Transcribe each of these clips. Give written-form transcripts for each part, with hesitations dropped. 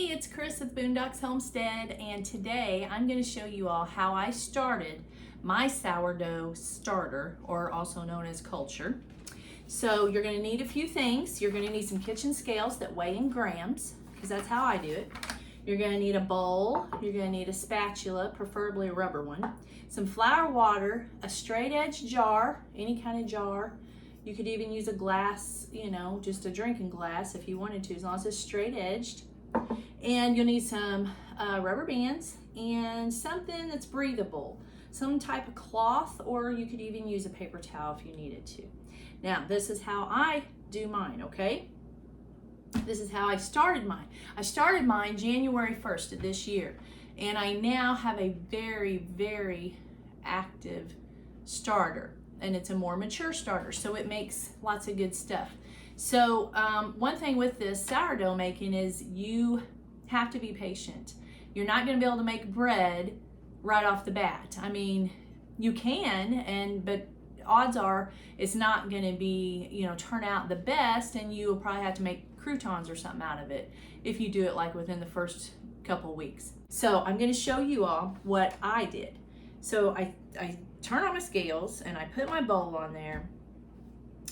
Hey, it's Chris at Boondocks Homestead, and today I'm going to show you all how I started my sourdough starter, or also known as culture. So you're going to need a few things. You're going to need some kitchen scales that weigh in grams, because that's how I do it. You're going to need a bowl. You're going to need a spatula, preferably a rubber one, some flour, water, a straight edge jar, any kind of jar. You could even use a glass, just a drinking glass if you wanted to, as long as it's straight edged. And you'll need some rubber bands and something that's breathable, some type of cloth, or you could even use a paper towel if you needed to. Now, this is how I do mine, okay? This is how I started mine. I started mine January 1st of this year, and I now have a very, very active starter, and it's a more mature starter, so it makes lots of good stuff. So one thing with this sourdough making is you have to be patient. You're not going to be able to make bread right off the bat. I mean, you can, but odds are it's not going to be, turn out the best, and you'll probably have to make croutons or something out of it if you do it like within the first couple weeks. So I'm going to show you all what I did. So I turn on my scales and I put my bowl on there,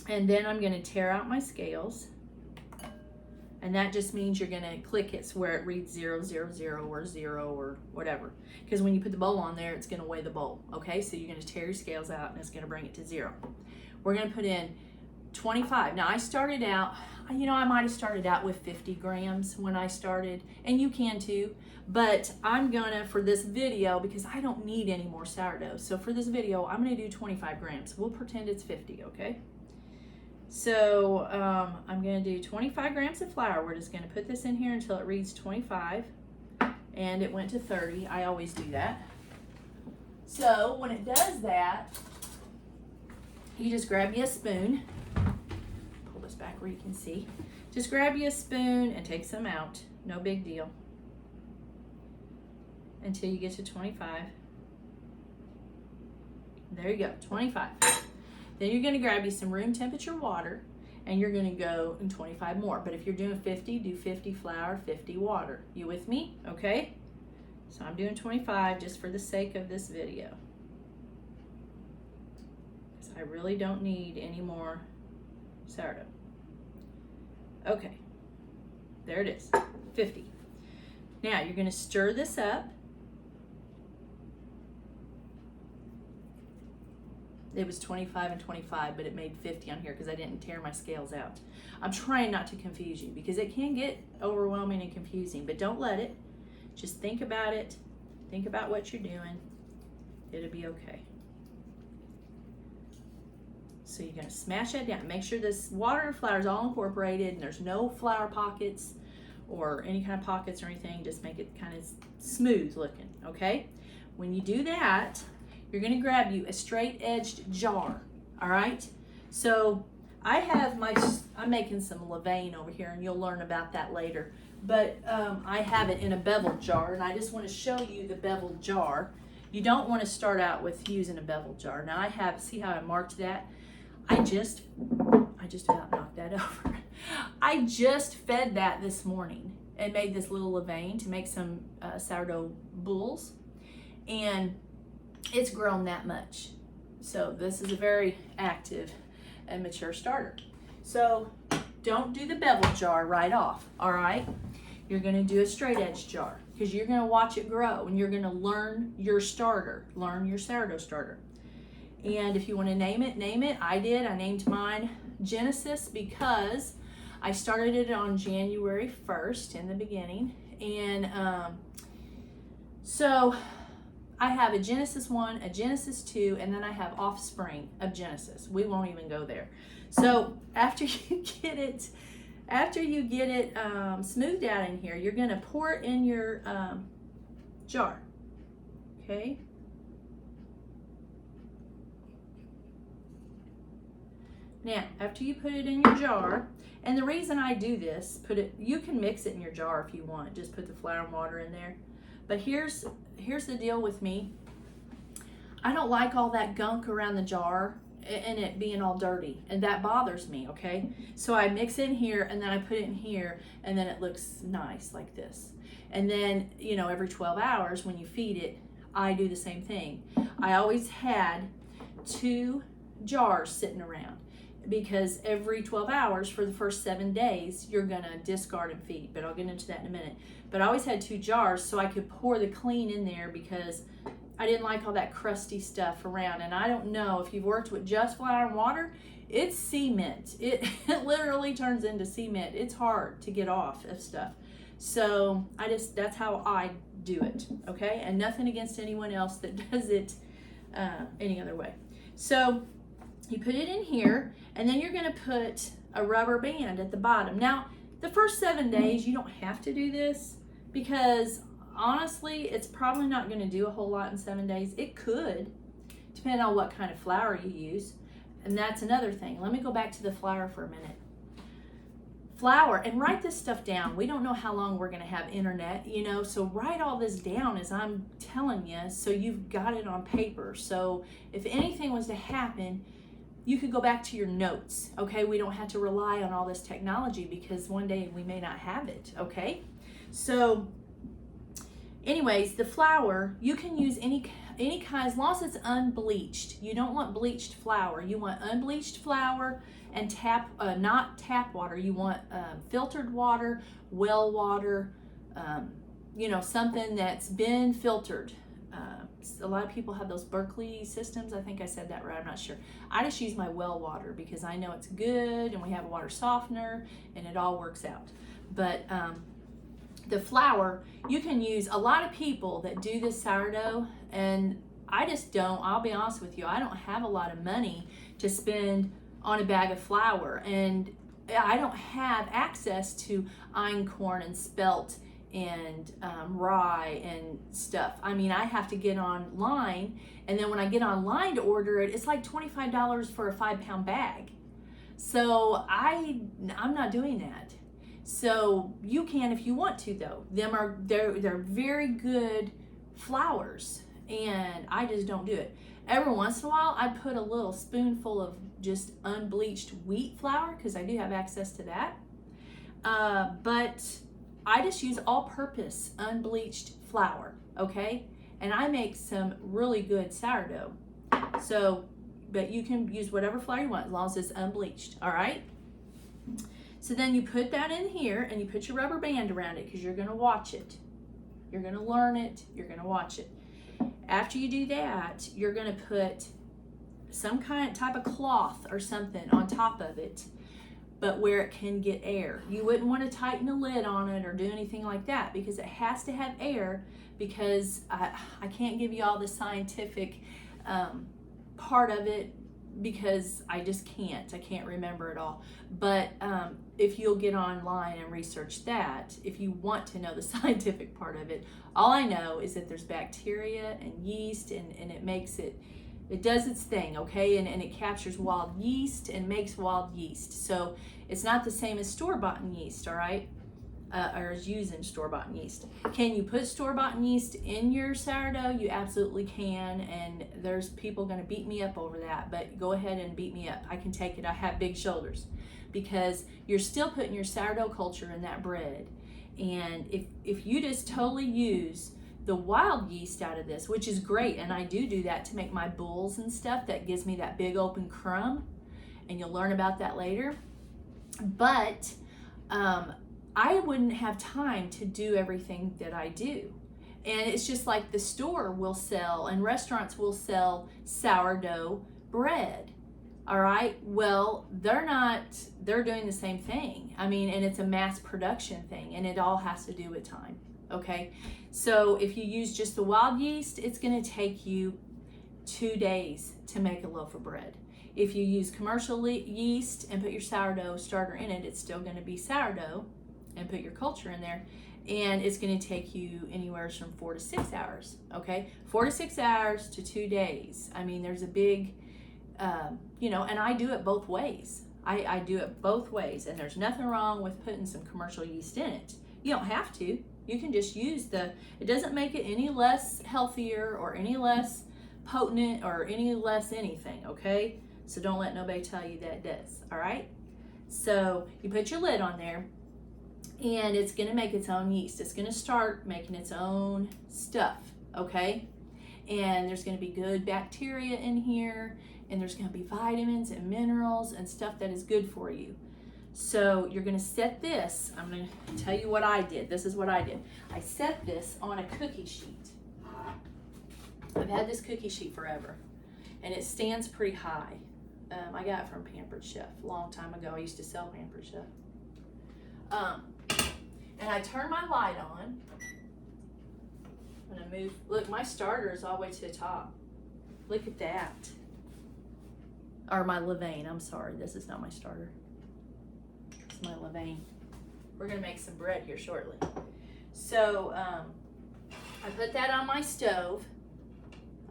and then I'm going to tear out my scales, and that just means you're going to click it where it reads 0, 0, 0 or 0 or whatever, because when you put the bowl on there, it's going to weigh the bowl. Okay, so you're going to tear your scales out and it's going to bring it to 0. We're going to put in 25. Now I started out, I might have started out with 50 grams when I started, and you can too, but I'm gonna, for this video, because I don't need any more sourdough, so for this video I'm gonna do 25 grams. We'll pretend it's 50, okay? So I'm gonna do 25 grams of flour. We're just gonna put this in here until it reads 25, and it went to 30. I always do that. So when it does that, you just grab you a spoon, pull this back where you can see. Just grab you a spoon and take some out, no big deal, until you get to 25. There you go, 25. Then you're gonna grab you some room temperature water, and you're gonna go in 25 more. But if you're doing 50, do 50 flour, 50 water. You with me? Okay? So I'm doing 25 just for the sake of this video, because I really don't need any more sourdough. Okay, there it is, 50. Now you're gonna stir this up. It was 25 and 25, but it made 50 on here because I didn't tear my scales out. I'm trying not to confuse you because it can get overwhelming and confusing, but don't let it. Just think about it. Think about what you're doing. It'll be okay. So you're gonna smash that down. Make sure this water and flour is all incorporated and there's no flour pockets or any kind of pockets or anything. Just make it kind of smooth looking, okay? When you do that, you're gonna grab you a straight edged jar, all right? So I'm making some levain over here, and you'll learn about that later. But I have it in a beveled jar, and I just wanna show you the beveled jar. You don't wanna start out with using a beveled jar. Now see how I marked that? I just about knocked that over. I just fed that this morning and made this little levain to make some sourdough bulls, and it's grown that much. So this is a very active and mature starter. So don't do the bevel jar right off, all right? You're gonna do a straight edge jar because you're gonna watch it grow, and you're gonna learn your starter, learn your sourdough starter. And if you wanna name it, name it. I did, I named mine Genesis because I started it on January 1st in the beginning. And so I have a Genesis 1, a Genesis 2, and then I have offspring of Genesis. We won't even go there. So after you get it smoothed out in here, you're gonna pour it in your jar, okay? Now, after you put it in your jar, and the reason I do this, you can mix it in your jar if you want, just put the flour and water in there. But here's the deal with me. I don't like all that gunk around the jar, and it being all dirty, and that bothers me, okay? So I mix it in here, and then I put it in here, and then it looks nice like this. And then, you know, every 12 hours when you feed it, I do the same thing. I always had 2 jars sitting around, because every 12 hours for the first 7 days, you're gonna discard and feed, but I'll get into that in a minute. But I always had 2 jars so I could pour the clean in there, because I didn't like all that crusty stuff around. And I don't know if you've worked with just flour and water, it's cement. It literally turns into cement. It's hard to get off of stuff. So that's how I do it, okay? And nothing against anyone else that does it any other way. So you put it in here, and then you're gonna put a rubber band at the bottom. Now, the first 7 days, you don't have to do this, because honestly, it's probably not going to do a whole lot in 7 days. It could, depending on what kind of flour you use. And that's another thing. Let me go back to the flour for a minute. Flour, and write this stuff down. We don't know how long we're going to have internet, you know, so write all this down as I'm telling you, so you've got it on paper. So if anything was to happen, you could go back to your notes, okay? We don't have to rely on all this technology, because one day we may not have it, okay? So anyways, the flour, you can use any kind, as long as it's unbleached. You don't want bleached flour. You want unbleached flour, and not tap water. You want filtered water, well water, you know, something that's been filtered. A lot of people have those Berkeley systems. I think I said that right, I'm not sure. I just use my well water, because I know it's good, and we have a water softener, and it all works out. But the flour, you can use. A lot of people that do this sourdough, and I just don't, I'll be honest with you, I don't have a lot of money to spend on a bag of flour, and I don't have access to einkorn and spelt and rye and stuff. I mean, I have to get online, and then when I get online to order it, it's like $25 for a 5-pound bag. So I'm not doing that. So you can if you want to, though. They're very good flours, and I just don't do it. Every once in a while, I put a little spoonful of just unbleached wheat flour, because I do have access to that. But I just use all-purpose unbleached flour, okay? And I make some really good sourdough. So, but you can use whatever flour you want, as long as it's unbleached, all right? So then you put that in here, and you put your rubber band around it, because you're gonna watch it. You're gonna learn it, you're gonna watch it. After you do that, you're gonna put some type of cloth or something on top of it, but where it can get air. You wouldn't want to tighten the lid on it or do anything like that, because it has to have air, because I can't give you all the scientific part of it, because I just can't. I can't remember it all. But if you'll get online and research that, if you want to know the scientific part of it, all I know is that there's bacteria and yeast, and it makes it does its thing, okay? And it captures wild yeast and makes wild yeast. So it's not the same as store-bought yeast, all right? Or as using store-bought yeast. Can you put store-bought yeast in your sourdough? You absolutely can, and there's people gonna beat me up over that, but go ahead and beat me up. I can take it. I have big shoulders, because you're still putting your sourdough culture in that bread. And if you just totally use the wild yeast out of this, which is great, and I do that to make my bowls and stuff, that gives me that big open crumb, and you'll learn about that later. But I wouldn't have time to do everything that I do. And it's just like the store will sell, and restaurants will sell sourdough bread. All right, well, they're doing the same thing. I mean, and it's a mass production thing, and it all has to do with time, okay? So if you use just the wild yeast, it's gonna take you 2 days to make a loaf of bread. If you use commercial yeast and put your sourdough starter in it, it's still gonna be sourdough, and put your culture in there, and it's gonna take you anywhere from 4 to 6 hours, okay? 4 to 6 hours to 2 days. I mean, there's a big, you know, and I do it both ways. I do it both ways, and there's nothing wrong with putting some commercial yeast in it. You don't have to. You can just use it doesn't make it any less healthier or any less potent or any less anything, okay? So don't let nobody tell you that it does, all right? So you put your lid on there, and it's gonna make its own yeast. It's gonna start making its own stuff, okay? And there's gonna be good bacteria in here, and there's gonna be vitamins and minerals and stuff that is good for you. So you're gonna set this, I'm gonna tell you what I did. This is what I did. I set this on a cookie sheet. I've had this cookie sheet forever, and it stands pretty high. I got it from Pampered Chef a long time ago. I used to sell Pampered Chef. And I turn my light on. I'm gonna move. Look, my starter is all the way to the top. Look at that. Or my levain. I'm sorry, this is not my starter. It's my levain. We're gonna make some bread here shortly. So I put that on my stove.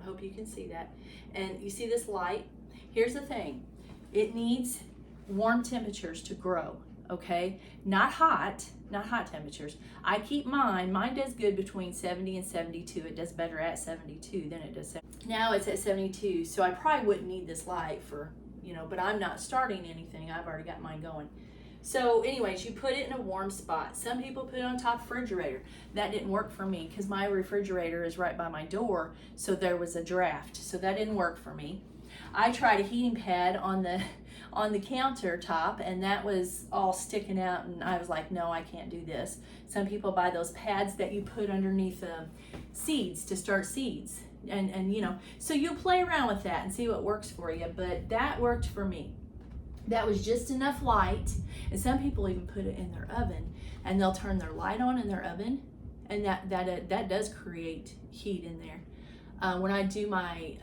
I hope you can see that. And you see this light? Here's the thing. It needs warm temperatures to grow, okay? Not hot temperatures. I keep mine does good between 70 and 72. It does better at 72 than it does 70. Now it's at 72, so I probably wouldn't need this light for, but I'm not starting anything. I've already got mine going. So anyways, you put it in a warm spot. Some people put it on top of the refrigerator. That didn't work for me because my refrigerator is right by my door, so there was a draft. So that didn't work for me. I tried a heating pad on the countertop, and that was all sticking out, and I was like, no, I can't do this. Some people buy those pads that you put underneath seeds to start seeds, and so you play around with that and see what works for you, but that worked for me. That was just enough light, and some people even put it in their oven, and they'll turn their light on in their oven, and that does create heat in there. When I do my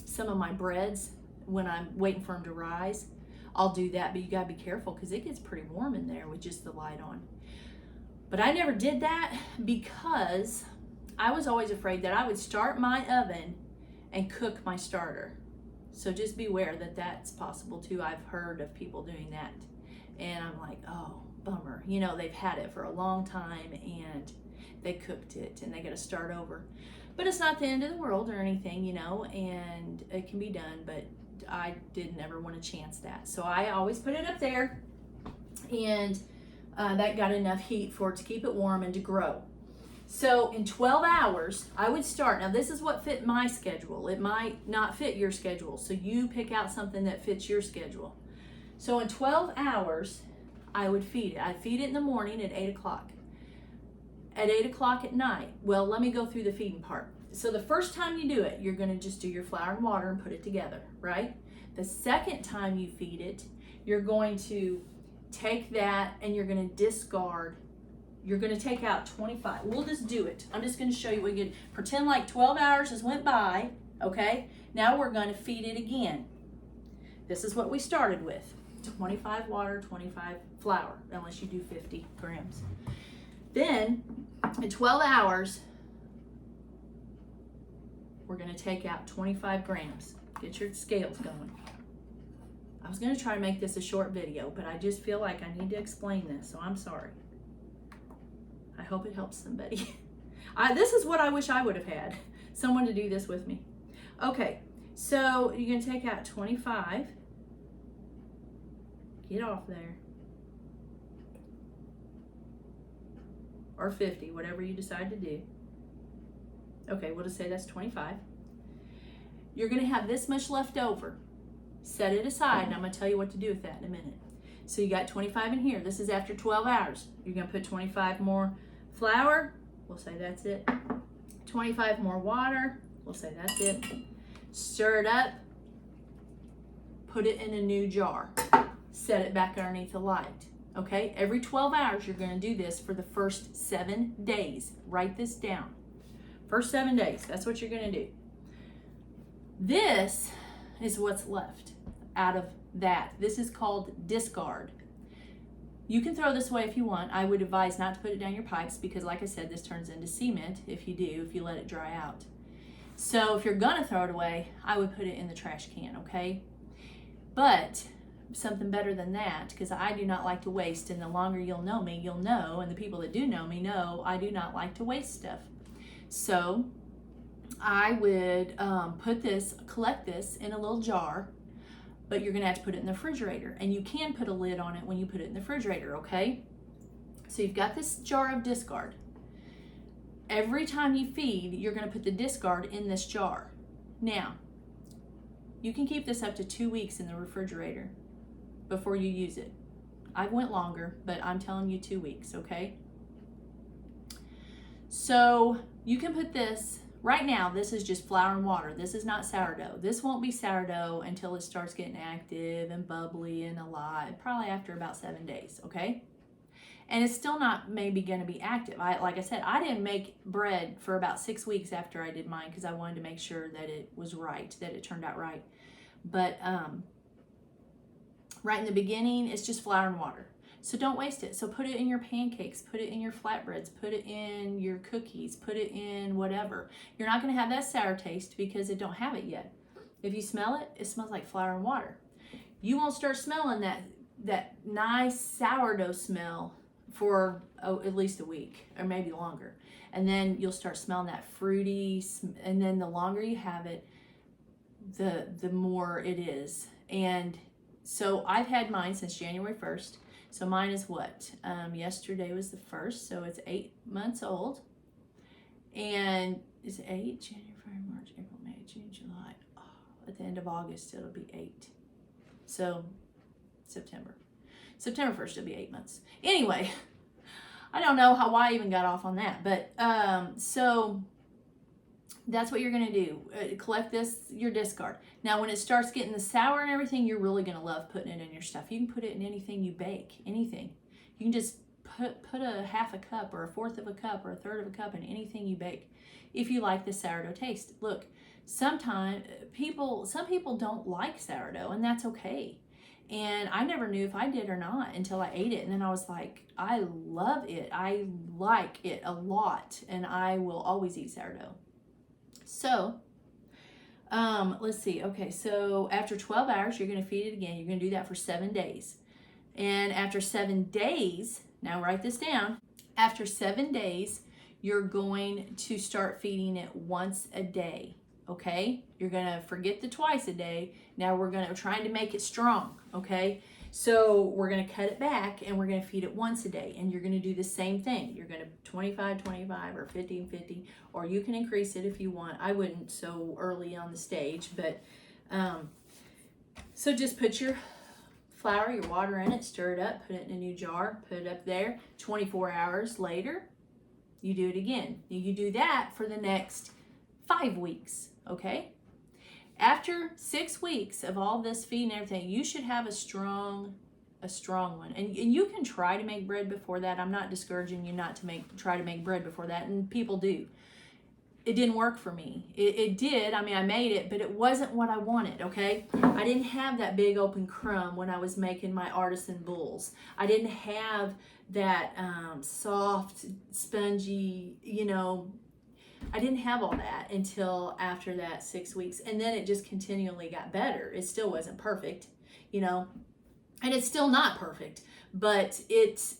some of my breads, when I'm waiting for them to rise, I'll do that, but you gotta be careful because it gets pretty warm in there with just the light on. But I never did that because I was always afraid that I would start my oven and cook my starter. So just beware that that's possible too. I've heard of people doing that, and I'm like, oh, bummer. They've had it for a long time and they cooked it and they got to start over. But it's not the end of the world or anything, and it can be done, but I didn't ever want to chance that. So I always put it up there, and that got enough heat for it to keep it warm and to grow. So in 12 hours, I would start. Now this is what fit my schedule. It might not fit your schedule, so you pick out something that fits your schedule. So in 12 hours, I would feed it. I'd feed it in the morning at 8 o'clock. At 8 o'clock at night, well, let me go through the feeding part. So the first time you do it, you're gonna just do your flour and water and put it together, right? The second time you feed it, you're going to take that and you're gonna discard. You're gonna take out 25. We'll just do it. I'm just gonna show you what you get. Pretend like 12 hours has went by, okay? Now we're gonna feed it again. This is what we started with. 25 water, 25 flour, unless you do 50 grams. Then, in 12 hours, we're gonna take out 25 grams. Get your scales going. I was gonna try to make this a short video, but I just feel like I need to explain this, so I'm sorry. I hope it helps somebody. This is what I wish I would have had. Someone to do this with me. Okay, so you're gonna take out 25. Get off there. Or 50, whatever you decide to do. Okay, we'll just say that's 25. You're gonna have this much left over. Set it aside, and I'm gonna tell you what to do with that in a minute. So you got 25 in here. This is after 12 hours. You're gonna put 25 more flour. We'll say that's it. 25 more water. We'll say that's it. Stir it up. Put it in a new jar. Set it back underneath the light. Okay, every 12 hours you're going to do this for the first 7 days. Write this down. First 7 days, that's what you're going to do. This is what's left out of that. This is called discard. You can throw this away if you want. I would advise not to put it down your pipes because, like I said, this turns into cement if you let it dry out. So if you're going to throw it away, I would put it in the trash can, okay? But something better than that, because I do not like to waste, and the longer you'll know me, you'll know, and the people that do know me know I do not like to waste stuff. So I would collect this in a little jar. but you're gonna have to put it in the refrigerator, and you can put a lid on it when you put it in the refrigerator, okay? So you've got this jar of discard. Every time you feed, you're gonna put the discard in this jar. Now, you can keep this up to 2 weeks in the refrigerator before you use it. I went longer, but I'm telling you 2 weeks, okay? So you can put this, right now, this is just flour and water. This is not sourdough. This won't be sourdough until it starts getting active and bubbly and alive, probably after about 7 days, okay? And it's still not maybe gonna be active. Like I said, I didn't make bread for about 6 weeks after I did mine because I wanted to make sure that it was right, that it turned out right. But right in the beginning, it's just flour and water. So don't waste it. So put it in your pancakes, put it in your flatbreads, put it in your cookies, put it in whatever. You're not gonna have that sour taste because it don't have it yet. If you smell it, it smells like flour and water. You won't start smelling that nice sourdough smell for at least a week or maybe longer. And then you'll start smelling that fruity, and then the longer you have it, the more it is. And so I've had mine since January 1st. So mine is what? Yesterday was the 1st, so it's 8 months old. And is it 8? January, February, March, April, May, June, July. Oh, at the end of August, it'll be 8. So September 1st, it'll be 8 months. Anyway, I don't know why I even got off on that, but so that's what you're gonna do. Collect your discard. Now, when it starts getting the sour and everything, you're really gonna love putting it in your stuff. You can put it in anything you bake, anything. You can just put a half a cup or a fourth of a cup or a third of a cup in anything you bake, if you like the sourdough taste. Look, some people don't like sourdough, and that's okay. And I never knew if I did or not until I ate it. And then I was like, I love it. I like it a lot, and I will always eat sourdough. So, let's see. Okay, so after 12 hours, you're going to feed it again. You're going to do that for 7 days. And after 7 days, now write this down. After 7 days, you're going to start feeding it once a day. Okay? You're going to forget the twice a day. Now we're trying to make it strong. Okay? So we're going to cut it back, and we're going to feed it once a day. And you're going to do the same thing. You're going to 25, 25, or 50 and 50, or you can increase it if you want. I wouldn't so early on the stage, but so just put your flour, your water in it, stir it up, put it in a new jar, put it up there. 24 hours later, you do it again. You do that for the next 5 weeks, okay? After 6 weeks of all this feeding and everything, you should have a strong one. And you can try to make bread before that. I'm not discouraging you not to try to make bread before that, and people do. It didn't work for me. It did. I mean, I made it, but it wasn't what I wanted, okay? I didn't have that big open crumb when I was making my artisan bowls. I didn't have that soft, spongy, I didn't have all that until after that 6 weeks. And then it just continually got better. It still wasn't perfect, and it's still not perfect, but it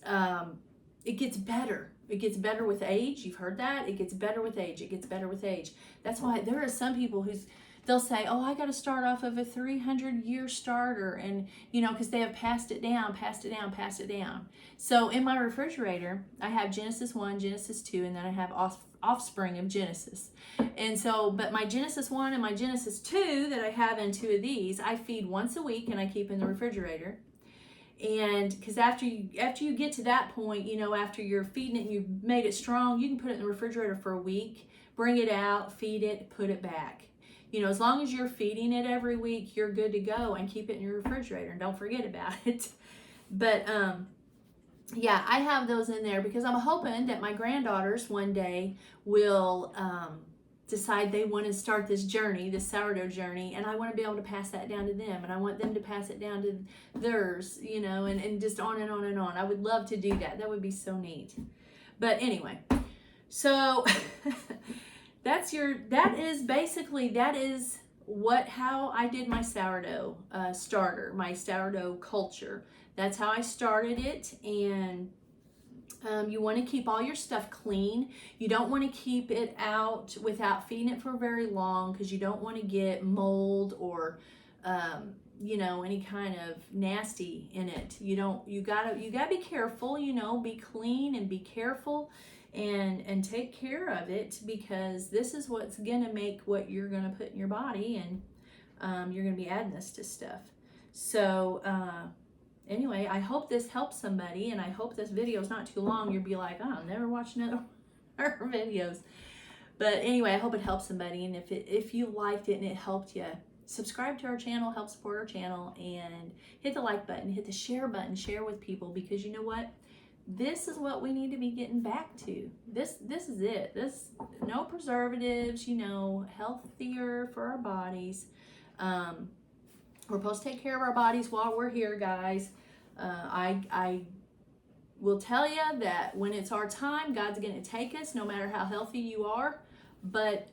gets better. It gets better with age. You've heard that. It gets better with age. It gets better with age. That's why there are some people they'll say, oh, I got to start off of a 300-year starter. And, because they have passed it down. So in my refrigerator, I have Genesis 1, Genesis 2, and then I have offspring of Genesis. And so, but my Genesis 1 and my Genesis 2 that I have in 2 of these, I feed once a week and I keep in the refrigerator. And because after you get to that point, after you're feeding it and you've made it strong, you can put it in the refrigerator for a week, bring it out, feed it, put it back. As long as you're feeding it every week, you're good to go, and keep it in your refrigerator and don't forget about it. But yeah, I have those in there because I'm hoping that my granddaughters one day will decide they want to start this journey, this sourdough journey, and I want to be able to pass that down to them, and I want them to pass it down to theirs, and just on and on and on. I would love to do that. That would be so neat. But anyway, so that is how I did my sourdough starter, my sourdough culture. That's how I started it. And you want to keep all your stuff clean. You don't want to keep it out without feeding it for very long, because you don't want to get mold or you know, any kind of nasty in it. You gotta be careful, you know, be clean and be careful and take care of it, because this is what's gonna make what you're gonna put in your body, and you're gonna be adding this to stuff. So anyway, I hope this helps somebody, and I hope this video is not too long. You'll be like, oh, I'll never watch another videos. But anyway, I hope it helps somebody, and if you liked it and it helped you, subscribe to our channel, help support our channel, and hit the like button, hit the share button, share with people, because you know what? This is what we need to be getting back to. This is it. No preservatives, you know, healthier for our bodies. We're supposed to take care of our bodies while we're here, guys. I will tell you that when it's our time, God's going to take us, no matter how healthy you are. But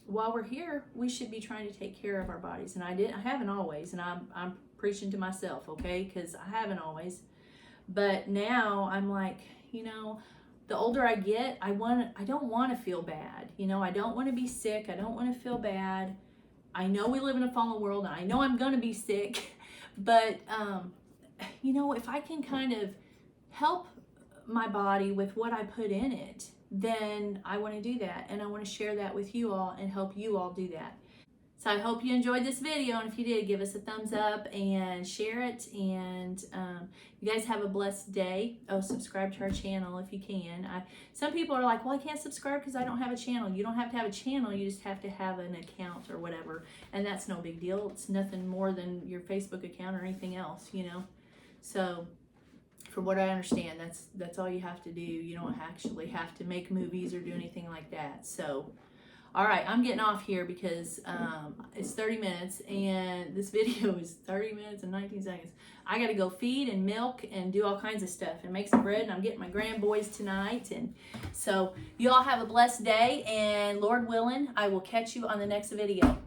while we're here, we should be trying to take care of our bodies. And I haven't always, and I'm preaching to myself, okay? Because I haven't always. But now I'm like, you know, the older I get, I don't want to feel bad. You know, I don't want to be sick. I don't want to feel bad. I know we live in a fallen world, and I know I'm going to be sick. But, you know, if I can kind of help my body with what I put in it, then I want to do that, and I want to share that with you all and help you all do that. So I hope you enjoyed this video, and if you did, give us a thumbs up and share it, and you guys have a blessed day. Oh, subscribe to our channel if you can. Some people are like, well, I can't subscribe because I don't have a channel. You don't have to have a channel, you just have to have an account or whatever, and that's no big deal. It's nothing more than your Facebook account or anything else, you know. So from what I understand, that's all you have to do. You don't actually have to make movies or do anything like that. So, all right, I'm getting off here because it's 30 minutes, and this video is 30 minutes and 19 seconds. I got to go feed and milk and do all kinds of stuff and make some bread, and I'm getting my grandboys tonight. And so you all have a blessed day, and Lord willing, I will catch you on the next video.